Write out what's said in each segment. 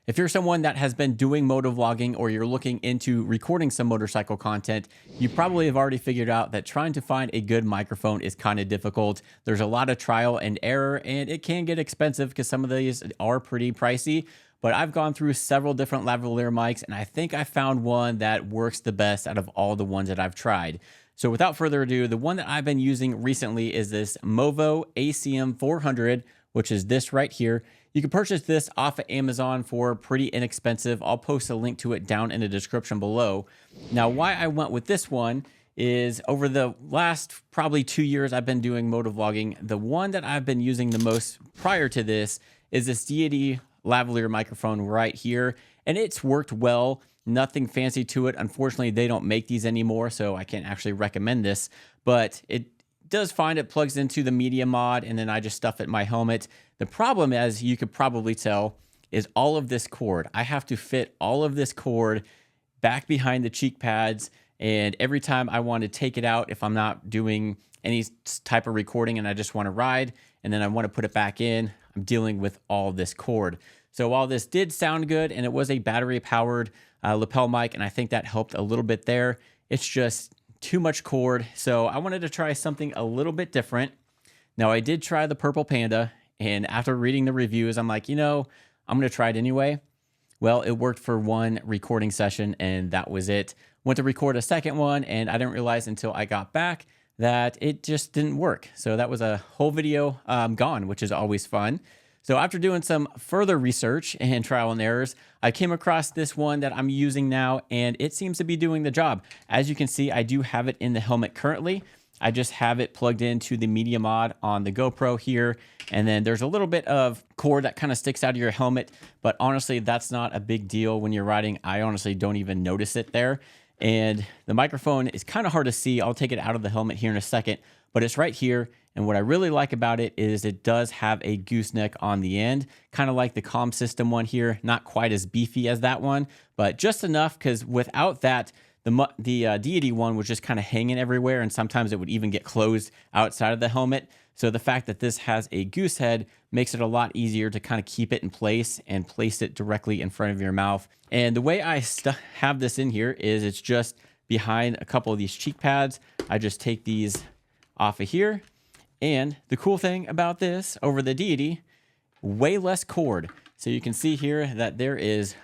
If you're someone that has been doing motovlogging or you're looking into recording some motorcycle content, you probably have already figured out that trying to find a good microphone is kind of difficult. There's a lot of trial and error, and it can get expensive because some of these are pretty pricey. But I've gone through several different lavalier mics, and I think I found one that works the best out of all the ones that I've tried. So without further ado, the one that I've been using recently is this Movo ACM400, which is this right here. You can purchase this off of Amazon for pretty inexpensive. I'll post a link to it down in the description below. Now, why I went with this one is over the last probably 2 years I've been doing motovlogging, the one that I've been using the most prior to this is this Deity lavalier microphone right here. And it's worked well, nothing fancy to it. Unfortunately, they don't make these anymore, so I can't actually recommend this, but it does find it plugs into the media mod, and then I just stuff it in my helmet. The problem, as you could probably tell, is all of this cord. I have to fit all of this cord back behind the cheek pads, and every time I want to take it out, if I'm not doing any type of recording and I just want to ride, and then I want to put it back in, I'm dealing with all this cord. So while this did sound good, and it was a battery-powered lapel mic, and I think that helped a little bit there, it's just too much cord. So I wanted to try something a little bit different. Now, I did try the Purple Panda, and after reading the reviews, I'm like, you know, I'm going to try it anyway. Well, it worked for one recording session, and that was it. Went to record a second one, and I didn't realize until I got back that it just didn't work. So that was a whole video gone, which is always fun. So after doing some further research and trial and errors, I came across this one that I'm using now, and it seems to be doing the job. As you can see, I do have it in the helmet currently. I just have it plugged into the media mod on the GoPro here. And then there's a little bit of cord that kind of sticks out of your helmet, but honestly, that's not a big deal when you're riding. I honestly don't even notice it there. And the microphone is kind of hard to see. I'll take it out of the helmet here in a second, but it's right here. And what I really like about it is it does have a gooseneck on the end, kind of like the comm system one here. Not quite as beefy as that one, but just enough, because without that, the Deity one was just kind of hanging everywhere, and sometimes it would even get closed outside of the helmet. So the fact that this has a goose head makes it a lot easier to kind of keep it in place and place it directly in front of your mouth. And the way I have this in here is it's just behind a couple of these cheek pads. I just take these off of here. And the cool thing about this over the Deity, way less cord. So you can see here that there is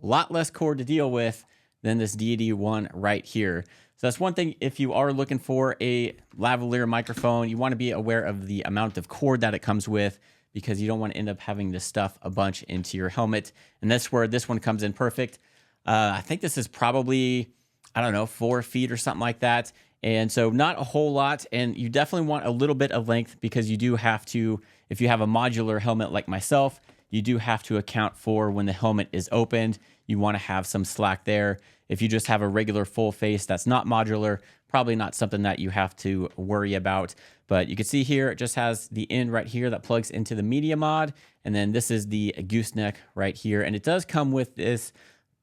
a lot less cord to deal with than this Deity one right here. So that's one thing. If you are looking for a lavalier microphone, you want to be aware of the amount of cord that it comes with, because you don't want to end up having to stuff a bunch into your helmet. And that's where this one comes in perfect. I think this is probably, I don't know, 4 feet or something like that. And so not a whole lot, and you definitely want a little bit of length, because you do have to, if you have a modular helmet like myself, you do have to account for when the helmet is opened. You want to have some slack there. If you just have a regular full face that's not modular, probably not something that you have to worry about. But you can see here, it just has the end right here that plugs into the media mod. And then this is the gooseneck right here. And it does come with this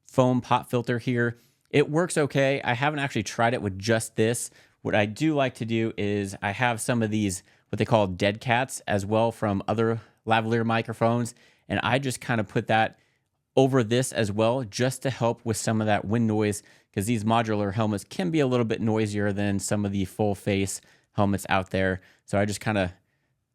foam pop filter here. It works okay. I haven't actually tried it with just this. What I do like to do is I have some of these, what they call dead cats as well, from other lavalier microphones. And I just kind of put that over this as well, just to help with some of that wind noise, because these modular helmets can be a little bit noisier than some of the full face helmets out there. So I just kind of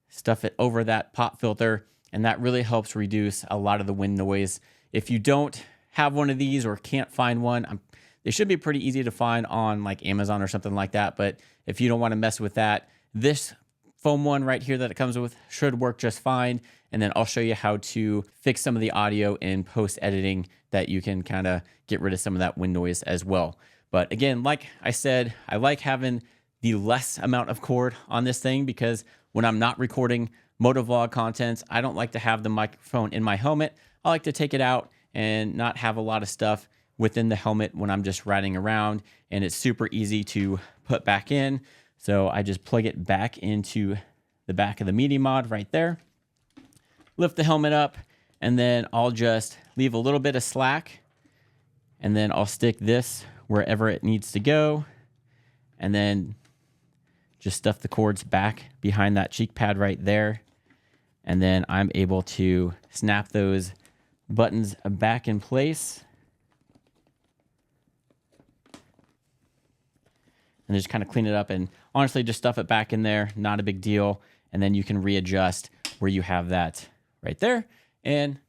stuff it over that pop filter, and that really helps reduce a lot of the wind noise. If you don't have one of these or can't find one, they should be pretty easy to find on like Amazon or something like that. But if you don't want to mess with that, this foam one right here that it comes with should work just fine. And then I'll show you how to fix some of the audio in post editing, that you can kind of get rid of some of that wind noise as well. But again, like I said, I like having the less amount of cord on this thing, because when I'm not recording motovlog content, I don't like to have the microphone in my helmet. I like to take it out and not have a lot of stuff within the helmet when I'm just riding around, and it's super easy to put back in. So I just plug it back into the back of the media mod right there, lift the helmet up, and then I'll just leave a little bit of slack, and then I'll stick this wherever it needs to go, and then just stuff the cords back behind that cheek pad right there. And then I'm able to snap those buttons back in place. And just kind of clean it up and honestly just stuff it back in there. Not a big deal. And then you can readjust where you have that right there. And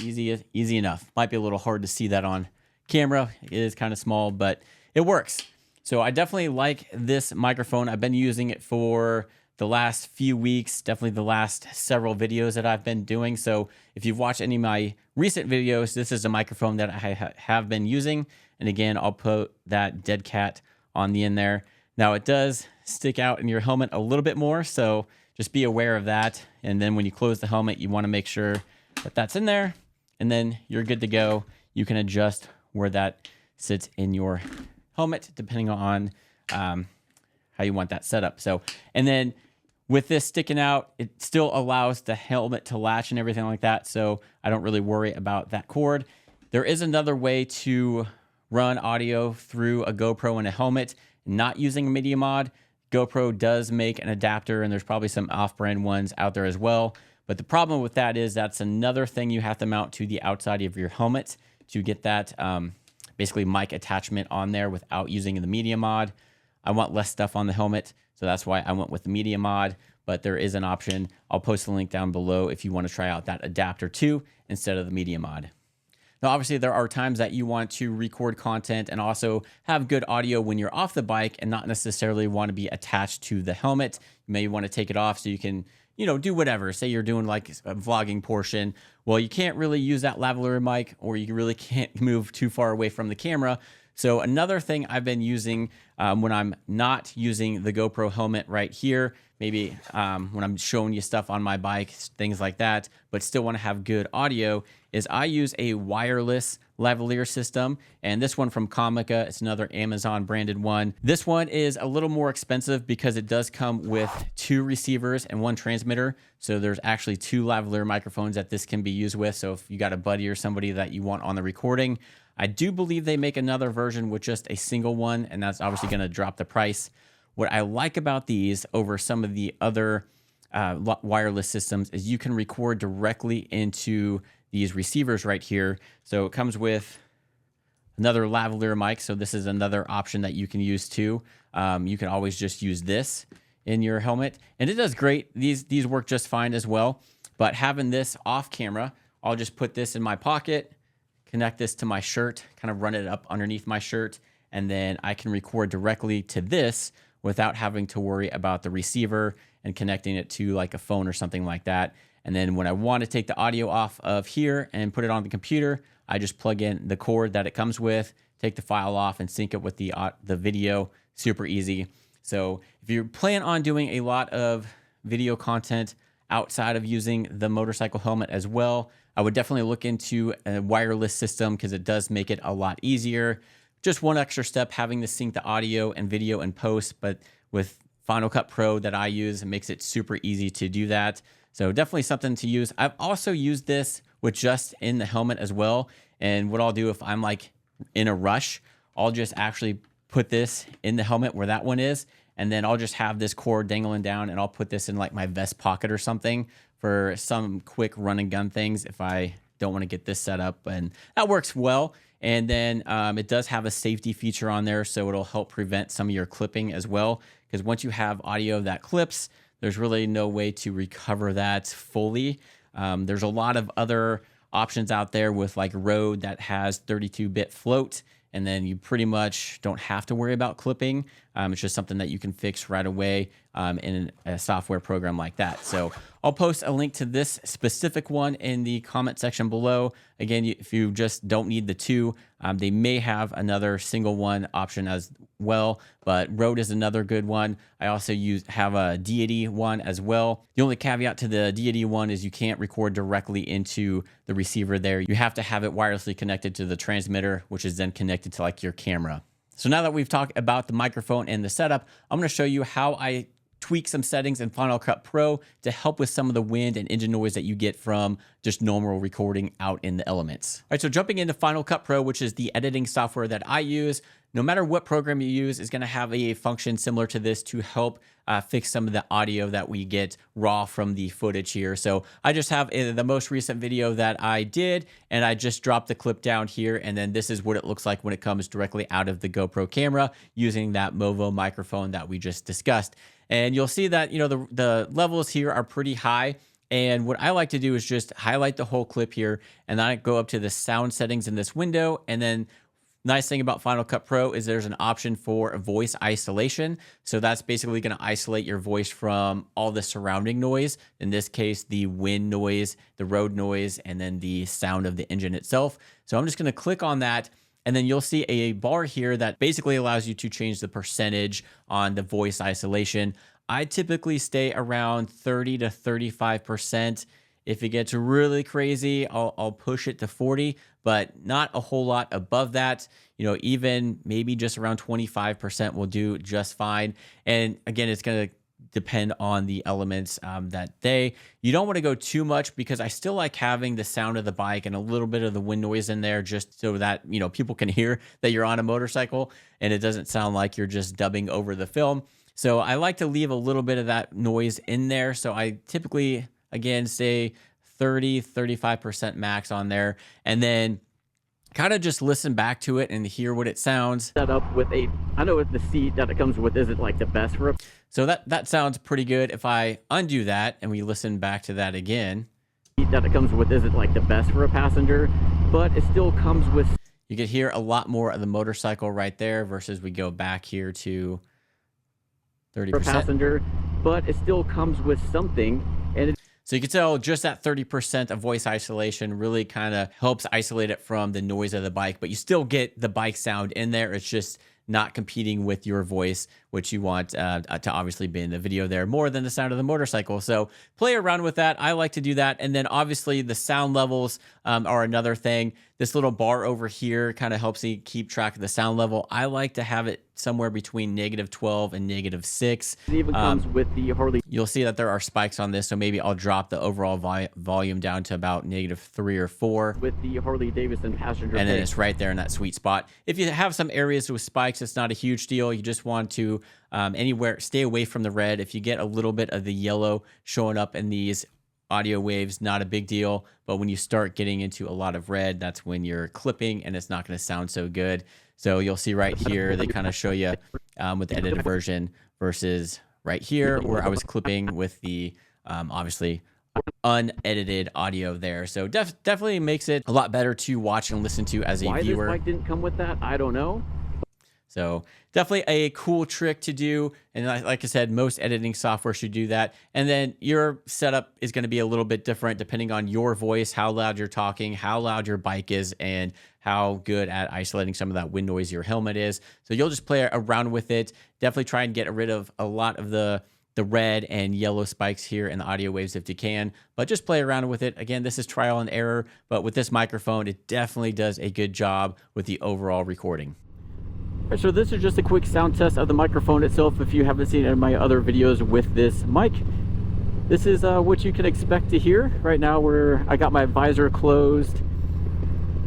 easy enough. Might be a little hard to see that on camera. It is kind of small, but it works. So I definitely like this microphone. I've been using it for the last few weeks, definitely the last several videos that I've been doing. So if you've watched any of my recent videos, this is a microphone that I have been using. And again, I'll put that dead cat on the end there. Now it does stick out in your helmet a little bit more, so just be aware of that. And then when you close the helmet, you want to make sure that that's in there, and then you're good to go. You can adjust where that sits in your helmet depending on how you want that set up. So, and then with this sticking out, it still allows the helmet to latch and everything like that, so I don't really worry about that cord. There is another way to run audio through a GoPro and a helmet, not using a media mod. GoPro does make an adapter, and there's probably some off-brand ones out there as well. But the problem with that is that's another thing you have to mount to the outside of your helmet to get that basically mic attachment on there without using the media mod. I want less stuff on the helmet, so that's why I went with the media mod. But there is an option. I'll post the link down below if you want to try out that adapter too instead of the media mod. Now, obviously, there are times that you want to record content and also have good audio when you're off the bike and not necessarily want to be attached to the helmet. You may want to take it off so you can, do whatever. Say you're doing like a vlogging portion. Well, you can't really use that lavalier mic, or you really can't move too far away from the camera. So another thing I've been using when I'm not using the GoPro helmet right here, maybe when I'm showing you stuff on my bike, things like that, but still want to have good audio, is I use a wireless lavalier system. And this one from Comica, it's another Amazon branded one. This one is a little more expensive because it does come with 2 receivers and 1 transmitter. So there's actually 2 lavalier microphones that this can be used with. So if you got a buddy or somebody that you want on the recording, I do believe they make another version with just a single one, and that's obviously going to drop the price. What I like about these over some of the other wireless systems is you can record directly into these receivers right here. So it comes with another lavalier mic. So this is another option that you can use too. You can always just use this in your helmet, and it does great. These work just fine as well. But having this off camera, I'll just put this in my pocket, connect this to my shirt, kind of run it up underneath my shirt, and then I can record directly to this without having to worry about the receiver and connecting it to like a phone or something like that. And then when I want to take the audio off of here and put it on the computer, I just plug in the cord that it comes with, take the file off, and sync it with the video. Super easy. So if you plan on doing a lot of video content outside of using the motorcycle helmet as well, I would definitely look into a wireless system because it does make it a lot easier. Just one extra step, having to sync the audio and video in post, but with Final Cut Pro that I use, it makes it super easy to do that. So definitely something to use. I've also used this with just in the helmet as well. And what I'll do if I'm like in a rush, I'll just actually put this in the helmet where that one is. And then I'll just have this cord dangling down, and I'll put this in like my vest pocket or something for some quick run and gun things if I don't want to get this set up. And that works well. And then it does have a safety feature on there, so it'll help prevent some of your clipping as well. Because once you have audio that clips, there's really no way to recover that fully. There's a lot of other options out there with like Rode that has 32-bit float, and then you pretty much don't have to worry about clipping. It's just something that you can fix right away in a software program like that. So I'll post a link to this specific one in the comment section below. Again, if you just don't need the 2, they may have another single one option as well, but Rode is another good one. I also have a Deity one as well. The only caveat to the Deity one is you can't record directly into the receiver there. You have to have it wirelessly connected to the transmitter, which is then connected to like your camera. So now that we've talked about the microphone and the setup, I'm going to show you how I tweak some settings in Final Cut Pro to help with some of the wind and engine noise that you get from just normal recording out in the elements. All right, so jumping into Final Cut Pro, which is the editing software that I use, no matter what program you use, is going to have a function similar to this to help fix some of the audio that we get raw from the footage here. So I just have the most recent video that I did, and I just dropped the clip down here, and then this is what it looks like when it comes directly out of the GoPro camera using that Movo microphone that we just discussed. And you'll see that, you know, the levels here are pretty high. And what I like to do is just highlight the whole clip here, and then I go up to the sound settings in this window, and then nice thing about Final Cut Pro is there's an option for voice isolation. So that's basically going to isolate your voice from all the surrounding noise. In this case, the wind noise, the road noise, and then the sound of the engine itself. So I'm just going to click on that, and then you'll see a bar here that basically allows you to change the percentage on the voice isolation. I typically stay around 30 to 35%. If it gets really crazy, I'll push it to 40, but not a whole lot above that. You know, even maybe just around 25% will do just fine. And again, it's going to depend on the elements that day. You don't want to go too much because I still like having the sound of the bike and a little bit of the wind noise in there just so that, you know, people can hear that you're on a motorcycle and it doesn't sound like you're just dubbing over the film. So I like to leave a little bit of that noise in there. So I typically, again, say 30-35% max on there, and then kind of just listen back to it and hear what it sounds. Set up with I know the seat that it comes with isn't like the best for it. So that sounds pretty good. If I undo that and we listen back to that again, that it comes with isn't like the best for a passenger, but it still comes with. You can hear a lot more of the motorcycle right there versus we go back here to 30% for passenger, but it still comes with something. And so you can tell just that 30% of voice isolation really kind of helps isolate it from the noise of the bike, but you still get the bike sound in there. It's just not competing with your voice, which you want to obviously be in the video there more than the sound of the motorcycle. So play around with that. I like to do that. And then obviously the sound levels are another thing. This little bar over here kind of helps you keep track of the sound level. I like to have it somewhere between -12 and -6. It even comes with the Harley. You'll see that there are spikes on this, so maybe I'll drop the overall volume down to about -3 or 4. With the Harley Davidson passenger. And then it's right there in that sweet spot. If you have some areas with spikes, it's not a huge deal. You just want to stay away from the red. If you get a little bit of the yellow showing up in these audio waves, not a big deal. But when you start getting into a lot of red, that's when you're clipping and it's not going to sound so good. So you'll see right here, they kind of show you with the edited version versus right here where I was clipping with the obviously unedited audio there. So definitely makes it a lot better to watch and listen to as a viewer. Why this mic didn't come with that, I don't know. So definitely a cool trick to do. And like I said, most editing software should do that. And then your setup is going to be a little bit different depending on your voice, how loud you're talking, how loud your bike is, and how good at isolating some of that wind noise your helmet is. So you'll just play around with it. Definitely try and get rid of a lot of the red and yellow spikes here in the audio waves if you can, but just play around with it. Again, this is trial and error, but with this microphone, it definitely does a good job with the overall recording. So this is just a quick sound test of the microphone itself. If you haven't seen any of my other videos with this mic, this is what you can expect to hear right now, where I got my visor closed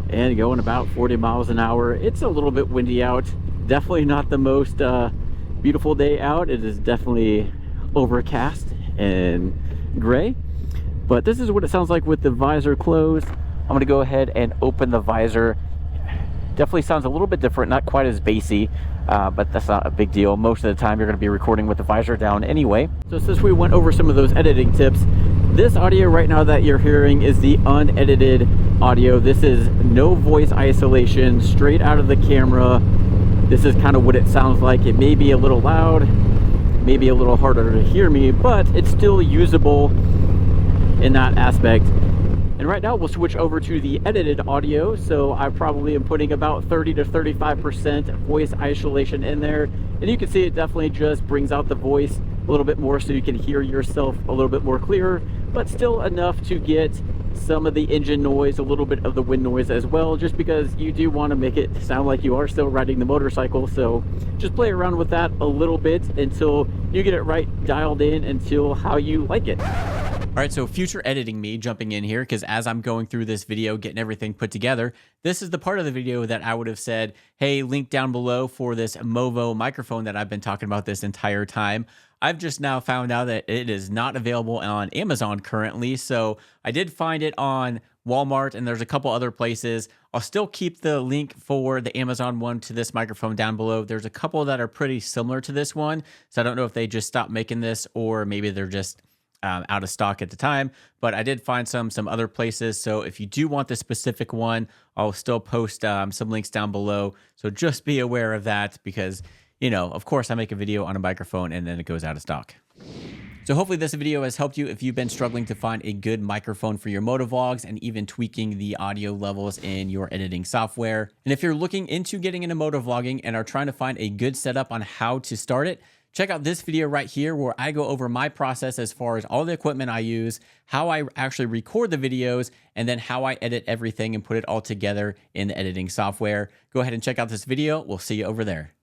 and going about 40 miles an hour. It's a little bit windy out. Definitely not the most beautiful day out. It is definitely overcast and gray, but this is what it sounds like with the visor closed. I'm going to go ahead and open the visor. Definitely sounds a little bit different, not quite as bassy, but that's not a big deal. Most of the time you're going to be recording with the visor down anyway. So since we went over some of those editing tips, this audio right now that you're hearing is the unedited audio. This is no voice isolation, straight out of the camera. This is kind of what it sounds like. It may be a little loud, maybe a little harder to hear me, but it's still usable in that aspect. And right now we'll switch over to the edited audio. So I probably am putting about 30 to 35% voice isolation in there. And you can see it definitely just brings out the voice a little bit more so you can hear yourself a little bit more clearer, but still enough to get some of the engine noise, a little bit of the wind noise as well, just because you do want to make it sound like you are still riding the motorcycle. So just play around with that a little bit until you get it right dialed in, until how you like it. All right, so future editing me jumping in here, because as I'm going through this video, getting everything put together, this is the part of the video that I would have said, hey, link down below for this Movo microphone that I've been talking about this entire time. I've just now found out that it is not available on Amazon currently. So I did find it on Walmart, and there's a couple other places. I'll still keep the link for the Amazon one to this microphone down below. There's a couple that are pretty similar to this one. So I don't know if they just stopped making this, or maybe they're just out of stock at the time, but I did find some other places. So if you do want the specific one, I'll still post some links down below. So just be aware of that, because, you know, of course I make a video on a microphone and then it goes out of stock. So hopefully this video has helped you if you've been struggling to find a good microphone for your motovlogs, and even tweaking the audio levels in your editing software. And if you're looking into getting into motovlogging and are trying to find a good setup on how to start it, check out this video right here, where I go over my process as far as all the equipment I use, how I actually record the videos, and then how I edit everything and put it all together in the editing software. Go ahead and check out this video. We'll see you over there.